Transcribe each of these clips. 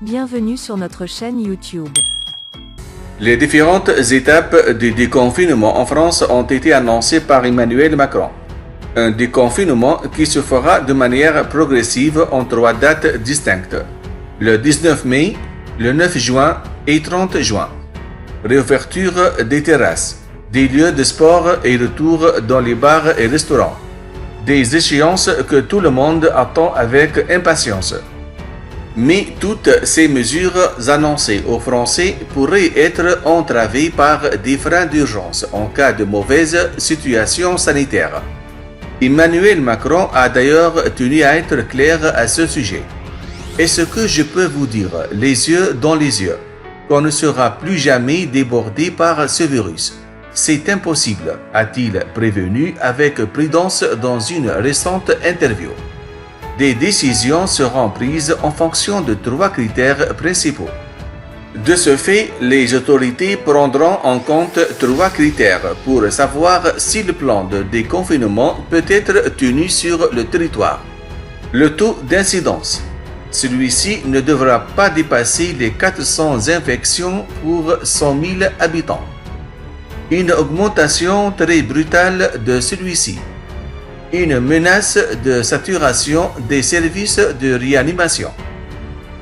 Bienvenue sur notre chaîne YouTube. Les différentes étapes du déconfinement en France ont été annoncées par Emmanuel Macron. Un déconfinement qui se fera de manière progressive en 3 dates distinctes. Le 19 mai, le 9 juin et 30 juin. Réouverture des terrasses, des lieux de sport et retour dans les bars et restaurants. Des échéances que tout le monde attend avec impatience. Mais toutes ces mesures annoncées aux Français pourraient être entravées par des freins d'urgence en cas de mauvaise situation sanitaire. Emmanuel Macron a d'ailleurs tenu à être clair à ce sujet. Et ce que je peux vous dire, les yeux dans les yeux, qu'on ne sera plus jamais débordé par ce virus. C'est impossible, a-t-il prévenu avec prudence dans une récente interview. Des décisions seront prises en fonction de 3 critères principaux. De ce fait, les autorités prendront en compte 3 critères pour savoir si le plan de déconfinement peut être tenu sur le territoire. Le taux d'incidence. Celui-ci ne devra pas dépasser les 400 infections pour 100 000 habitants. Une augmentation très brutale de celui-ci. Une menace de saturation des services de réanimation.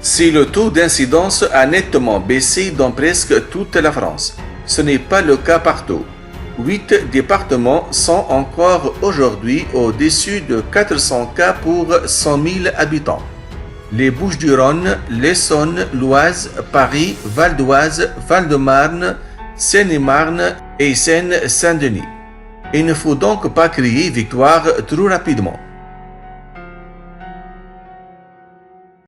Si le taux d'incidence a nettement baissé dans presque toute la France, ce n'est pas le cas partout. 8 départements sont encore aujourd'hui au-dessus de 400 cas pour 100 000 habitants. Les Bouches-du-Rhône, l'Essonne, l'Oise, Paris, Val d'Oise, Val-de-Marne, Seine-et-Marne et Seine-Saint-Denis. Il ne faut donc pas crier victoire trop rapidement.